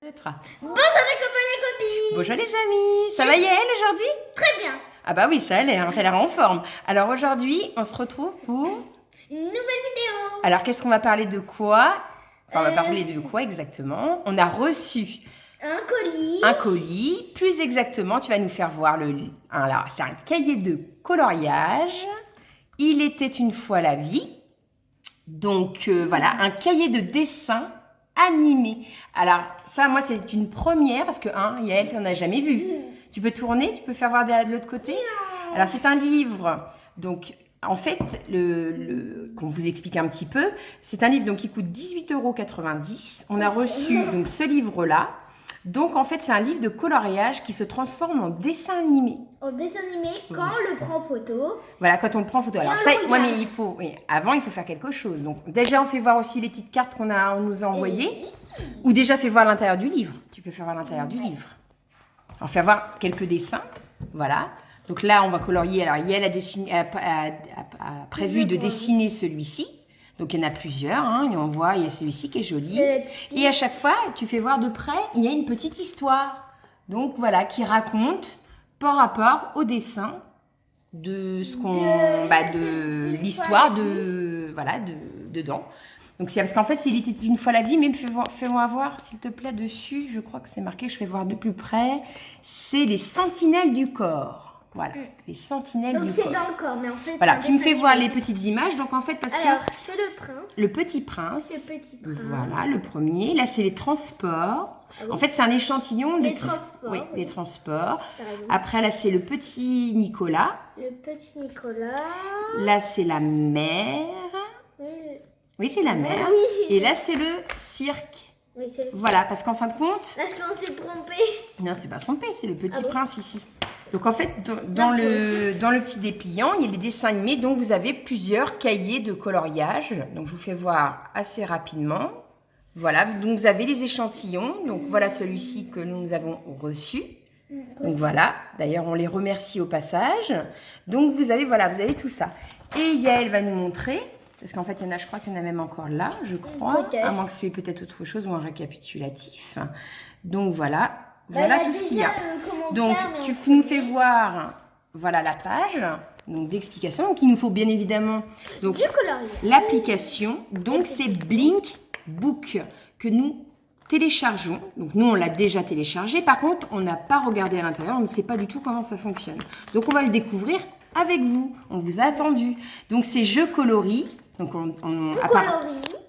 Bonjour les copains et copines. Bonjour les amis, ça va Yael aujourd'hui? Très bien. Ah bah oui, ça a l'air, t'as l'air en forme. Alors aujourd'hui, on se retrouve pour... Une nouvelle vidéo. Alors qu'est-ce qu'on va parler de quoi? Enfin, on va parler de quoi exactement? On a reçu Un colis. Plus exactement, tu vas nous faire voir alors, c'est un cahier de coloriage. Il était une fois la vie. Donc voilà, un cahier de dessin animé. Alors ça, moi, c'est une première parce que, Yael, tu n'en as jamais vu. Tu peux tourner, tu peux faire voir de l'autre côté. Alors c'est un livre, donc en fait, qu'on vous explique un petit peu, c'est un livre donc, qui coûte 18,90 €. On a reçu donc ce livre-là. Donc en fait, c'est un livre de coloriage qui se transforme en dessin animé. En dessin animé, quand on le prend en photo. Voilà, quand on le prend en photo. Alors ça, mais avant, il faut faire quelque chose. Donc déjà, on fait voir aussi les petites cartes on nous a envoyées. Ou déjà, fais voir l'intérieur du livre. Tu peux faire voir l'intérieur du livre. On fait voir quelques dessins. Voilà. Donc là, on va colorier. Alors, Yael a prévu de dessiner celui-ci. Donc, il y en a plusieurs. Et on voit, il y a celui-ci qui est joli. Et à chaque fois, tu fais voir de près, il y a une petite histoire. Donc, voilà, qui raconte par rapport au dessin de ce qu'on... de l'histoire dedans. Donc, c'est parce qu'en fait, il était une fois la vie, mais fais-moi voir, s'il te plaît, dessus. Je crois que c'est marqué, je vais voir de plus près. C'est les sentinelles du corps. Voilà, les sentinelles du corps. Donc, c'est dans le corps, mais en fait, voilà, tu me fais voir les petites images. Donc, en fait, parce que... Alors, c'est le prince. Le petit prince. Le petit prince. Voilà, le premier. Là, c'est les transports. Ah oui. En fait, c'est un échantillon des transports. Oui, des transports. Après, là, c'est le petit Nicolas. Le petit Nicolas. Là, c'est la mère. Oui, c'est la mère. Oui. Et là, c'est le cirque. Oui, c'est le cirque. Voilà, parce qu'en fin de compte... Est-ce qu'on s'est trompé? Non, c'est pas trompé, c'est le petit prince ici. Donc, en fait, dans le petit dépliant, il y a les dessins animés. Donc, vous avez plusieurs cahiers de coloriage. Donc, je vous fais voir assez rapidement. Voilà, donc vous avez les échantillons. Donc, voilà celui-ci que nous avons reçu. Donc, voilà. D'ailleurs, on les remercie au passage. Donc, vous avez tout ça. Et Yael va nous montrer... Parce qu'en fait, il y en a, je crois qu'il y en a même encore là, je crois. À moins que ce soit peut-être autre chose ou un récapitulatif. Donc, voilà. Voilà tout ce qu'il y a. Donc, tu nous fais voir la page d'explication. Donc, il nous faut bien évidemment l'application. Donc, c'est Blink Book que nous téléchargeons. Donc, nous, on l'a déjà téléchargé. Par contre, on n'a pas regardé à l'intérieur. On ne sait pas du tout comment ça fonctionne. Donc, on va le découvrir avec vous. On vous a attendu. Donc, c'est Je colorie. Donc,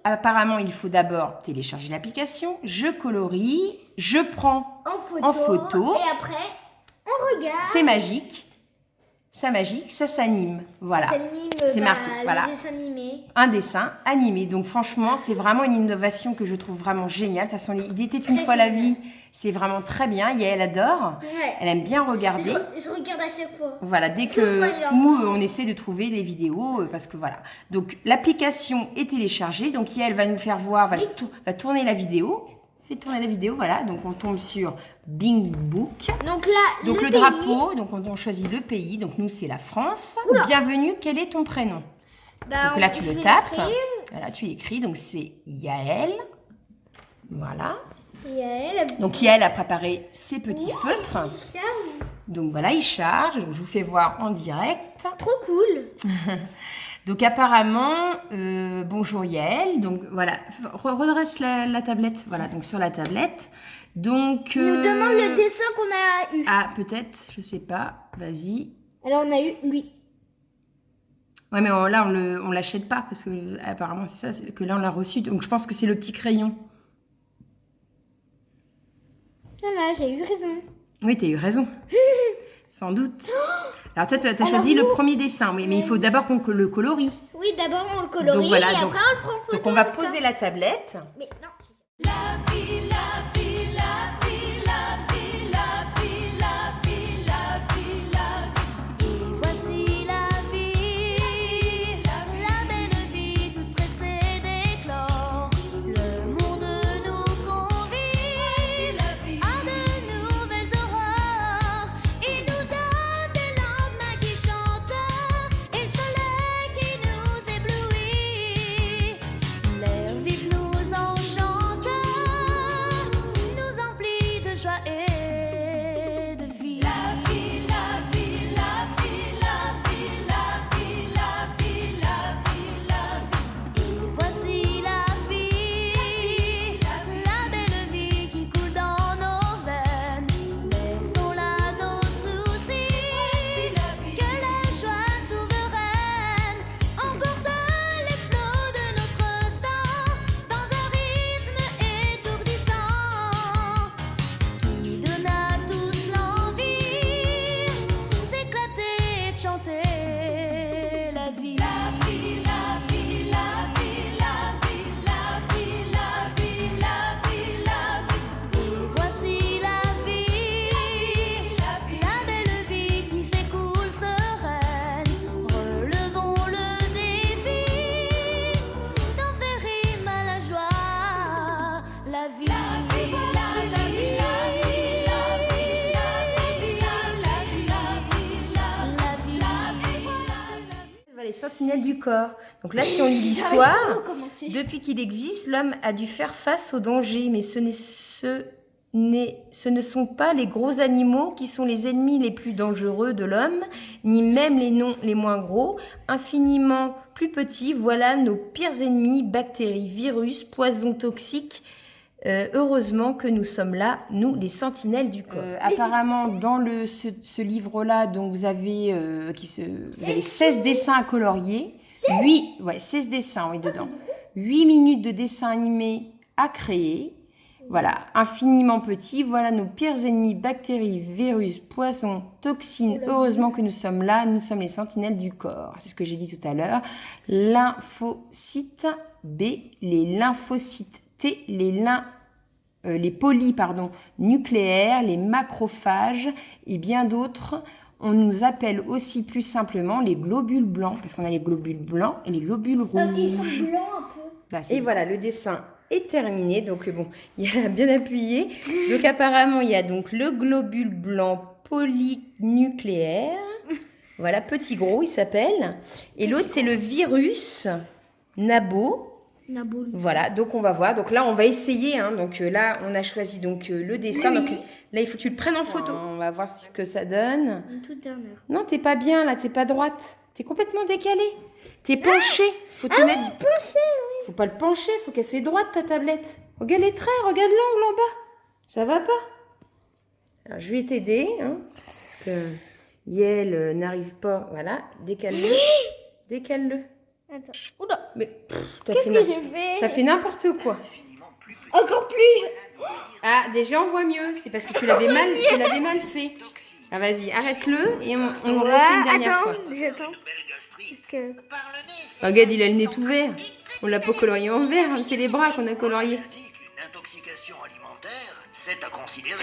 apparemment, il faut d'abord télécharger l'application. Je colorie. Je prends en photo. Et après, on regarde. C'est magique. C'est magique. Ça s'anime. Voilà. C'est marqué. Voilà. Dessin animé. Un dessin animé. Donc, franchement, c'est vraiment une innovation que je trouve vraiment géniale. De toute façon, il était une fois la vie. C'est vraiment très bien. Yael adore. Ouais. Elle aime bien regarder. Je regarde à chaque fois. Voilà, dès on essaie de trouver les vidéos, parce que voilà. Donc, l'application est téléchargée. Donc, Yael va nous faire voir, va tourner la vidéo. Fait tourner la vidéo, voilà. Donc, on tombe sur Blink Book. Donc, là, le drapeau. Donc, on choisit le pays. Donc, nous, c'est la France. Oula. Bienvenue, quel est ton prénom? Donc, là, tu le tapes. Voilà, tu l'écris. Donc, c'est Yael. Voilà. Donc Yael a préparé ses petits feutres. Donc voilà, il charge. Donc, je vous fais voir en direct. Trop cool. Donc apparemment, bonjour Yael. Donc voilà, redresse la tablette. Voilà, donc sur la tablette. Donc il nous demande le dessin qu'on a eu. Ah, peut-être, je sais pas. Vas-y. Alors on a eu lui. Ouais, mais là on l'achète pas parce que apparemment c'est ça, que là on l'a reçu. Donc je pense que c'est le petit crayon. Voilà, j'ai eu raison. Oui, tu as eu raison. Sans doute. Alors toi, tu as choisi le premier dessin, oui, mais il faut d'abord qu'on le colorie. Oui, d'abord on le colorie donc, voilà, et après on le prend en photo. Donc on va poser la tablette. Mais non. La vie, la vie, la vie, la vie, la vie, la vie, la vie, la vie. Et voici la vie, la belle vie toute pressée d'éclore. Le monde nous convie à de nouvelles aurores. Il nous donne des lendemains qui chantent et le soleil qui nous éblouit. L'air vif nous enchante. sentinelles du corps. Donc là, si on lit l'histoire, depuis qu'il existe, l'homme a dû faire face aux dangers, mais ce ne sont pas les gros animaux qui sont les ennemis les plus dangereux de l'homme, ni même les moins gros, infiniment plus petits. Voilà nos pires ennemis, bactéries, virus, poisons toxiques. Heureusement que nous sommes là, nous, les sentinelles du corps. Apparemment, dans ce livre-là, donc vous avez 16 dessins à colorier. 16 dessins, oui, dedans. 8 minutes de dessin animé à créer. Voilà, infiniment petits. Voilà nos pires ennemis, bactéries, virus, poisons, toxines. Heureusement que nous sommes là, nous sommes les sentinelles du corps. C'est ce que j'ai dit tout à l'heure. Lymphocytes B, les lymphocytes T, les nucléaires, les macrophages et bien d'autres. On nous appelle aussi plus simplement les globules blancs, parce qu'on a les globules blancs et les globules rouges. Parce qu'ils sont blancs un peu. Et voilà, le dessin est terminé. Donc bon, il a bien appuyé. Donc apparemment, il y a donc le globule blanc polynucléaire. Voilà, petit gros, il s'appelle. Et l'autre, c'est le virus Nabo. Voilà, donc on va voir. Donc là, on va essayer. Hein. Donc là, on a choisi donc le dessin. Donc là, il faut que tu le prennes en photo. On va voir ce que ça donne. Non, t'es pas bien là, t'es pas droite. T'es complètement décalée. T'es penchée. Faut te mettre. Penché, oui. Faut pas le pencher, faut qu'elle soit droite ta tablette. Regarde les traits, regarde l'angle en bas. Ça va pas. Alors je vais t'aider, hein, parce que Yael n'arrive pas. Voilà, décale-le. Décale-le. Attends. Oula. Mais Qu'est-ce que j'ai fait? T'as fait n'importe quoi. Encore plus. Ah, déjà on voit mieux. C'est parce que tu l'avais mal fait. Ah vas-y, arrête-le et on le refait une dernière fois. J'attends. Parce que... Regarde, il a le nez tout vert. On l'a pas colorié en vert, hein, c'est les bras qu'on a coloriés. Une intoxication alimentaire, c'est à considérer.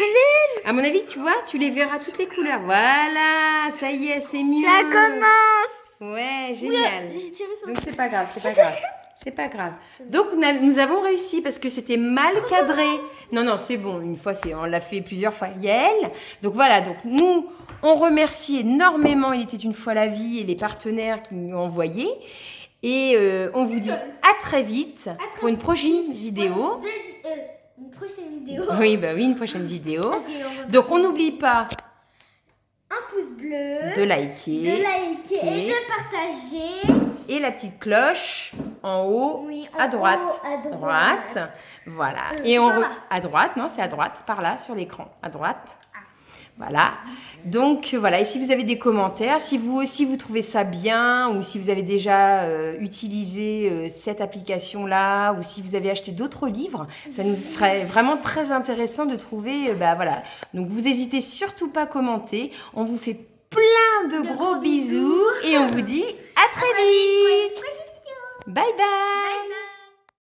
À mon avis, tu vois, tu les verras toutes les couleurs. Voilà, ça y est, c'est mieux. Ça commence. Ouais, génial. J'ai tiré sur Donc c'est pas grave, c'est pas grave. C'est pas grave. Donc nous avons réussi parce que c'était mal cadré. Non, c'est bon. Une fois, on l'a fait plusieurs fois. Yael. Donc voilà, donc nous, on remercie énormément Il était une fois la vie et les partenaires qui nous ont envoyé. Et on vous dit à très vite pour une prochaine vidéo. Une prochaine vidéo. Oui, bah oui, une prochaine vidéo. Donc on n'oublie pas Un pouce bleu. de liker. Et de partager. Et la petite cloche en haut, Oui, en à droite. haut, à droite. Voilà. C'est par là. À droite, non, c'est à droite, par là, sur l'écran. À droite. Voilà. Donc, voilà. Et si vous avez des commentaires, si vous aussi vous trouvez ça bien, ou si vous avez déjà utilisé cette application-là, ou si vous avez acheté d'autres livres, ça nous serait vraiment très intéressant de trouver, voilà. Donc, vous n'hésitez surtout pas à commenter. On vous fait plein de gros bisous et on vous dit à très vite. Bye bye.